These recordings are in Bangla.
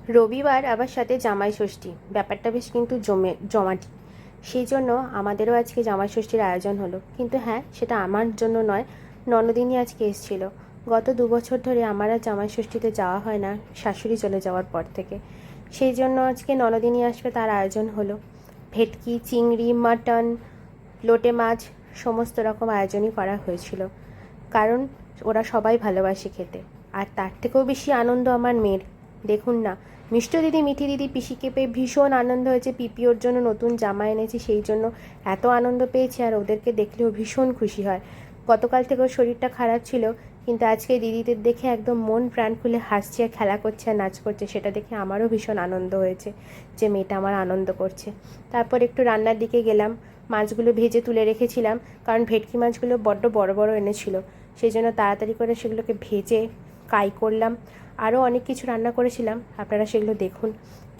রবিবার আবার সাথে জামাই ষষ্ঠী, ব্যাপারটা বেশ কিন্তু জমাটি। সেই জন্য আমাদেরও আজকে জামাই ষষ্ঠীর আয়োজন হলো, কিন্তু হ্যাঁ, সেটা আমার জন্য নয়, ননদিনী আজকে এসেছিল। গত 2 বছর ধরে আমার আর জামাই ষষ্ঠীতে যাওয়া হয় না, শাশুড়ি চলে যাওয়ার পর থেকে। সেই জন্য আজকে ননদিনী আসবে, তার আয়োজন হলো। ভেটকি, চিংড়ি, মাটন, লোটে মাছ, সমস্ত রকম আয়োজনই করা হয়েছিল, কারণ ওরা সবাই ভালোবাসে খেতে। আর তার থেকেও বেশি আনন্দ আমার মেয়ের। দেখুন না, মিষ্টি দিদি, মিঠি দিদি, পিসিকে পেয়ে ভীষণ আনন্দ হয়েছে। পিপি ওর জন্য নতুন জামা এনেছি, সেই জন্য এত আনন্দ পেয়েছে, আর ওদেরকে দেখলেও ভীষণ খুশি হয়। গতকাল থেকে ওর শরীরটা খারাপ ছিল, কিন্তু আজকে দিদিদের দেখে একদম মন প্রাণ খুলে হাসছে, আর খেলা করছে, আর নাচ করছে। সেটা দেখে আমারও ভীষণ আনন্দ হয়েছে যে মেয়েটা আমার আনন্দ করছে। তারপর একটু রান্নার দিকে গেলাম। মাছগুলো ভেজে তুলে রেখেছিলাম, কারণ ভেটকি মাছগুলো বড্ড বড় বড় এনেছিল। সেই জন্য তাড়াতাড়ি করে সেগুলোকে ভেজে কাই করলাম। আরও অনেক কিছু রান্না করেছিলাম, আপনারা সেগুলো দেখুন,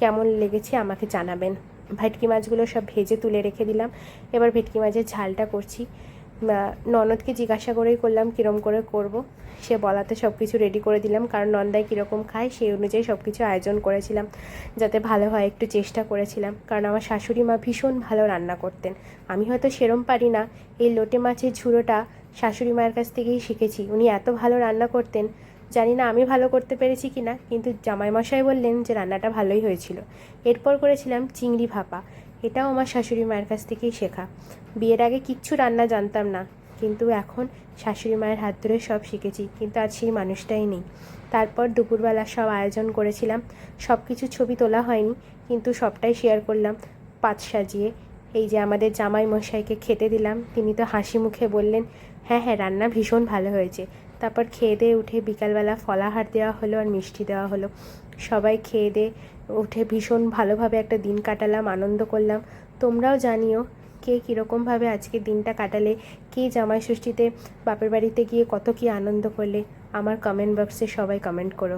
কেমন লেগেছে আমাকে জানাবেন। ভেটকি মাছগুলো সব ভেজে তুলে রেখে দিলাম। এবার ভেটকি মাছের ঝালটা করছি। ননদকে জিজ্ঞাসা করেই করলাম কীরকম করে করব। সে বলাতে সব কিছু রেডি করে দিলাম, কারণ নন্দাই কীরকম খায় সেই অনুযায়ী সব কিছু আয়োজন করেছিলাম, যাতে ভালো হয় একটু চেষ্টা করেছিলাম। কারণ আমার শাশুড়ি মা ভীষণ ভালো রান্না করতেন। আমি হয়তো সেরম পারি না। এই লোটে মাছের ঝুড়োটা শাশুড়ি মায়ের কাছ থেকেই শিখেছি। উনি এত ভালো রান্না করতেন, জানি না আমি ভালো করতে পেরেছি কি না, কিন্তু জামাইমশাই বললেন যে রান্নাটা ভালোই হয়েছিল। এরপর করেছিলাম চিংড়ি ভাপা। এটাও আমার শাশুড়ি মায়ের কাছ থেকেই শেখা। বিয়ের আগে কিচ্ছু রান্না জানতাম না, কিন্তু এখন শাশুড়ি মায়ের হাত ধরে সব শিখেছি, কিন্তু আজ সেই মানুষটাই নেই। তারপর দুপুরবেলা সব আয়োজন করেছিলাম। সব কিছু ছবি তোলা হয়নি, কিন্তু সবটাই শেয়ার করলাম পাত সাজিয়ে। এই যে আমাদের জামাই মশাইকে খেতে দিলাম, তিনি তো হাসি মুখে বললেন, হ্যাঁ হ্যাঁ, রান্না ভীষণ ভালো হয়েছে। তারপর খেয়ে দিয়ে উঠে বিকালবেলা ফলাহার দেওয়া হলো আর মিষ্টি দেওয়া হলো। সবাই খেয়ে দিয়ে উঠে ভীষণ ভালোভাবে একটা দিন কাটালাম, আনন্দ করলাম। তোমরাও জানিও কে কীরকমভাবে আজকে দিনটা কাটালে, কে জামাই ষষ্ঠীতে বাপের বাড়িতে গিয়ে কত কী আনন্দ করলে। আমার কমেন্ট বক্সে সবাই কমেন্ট করো।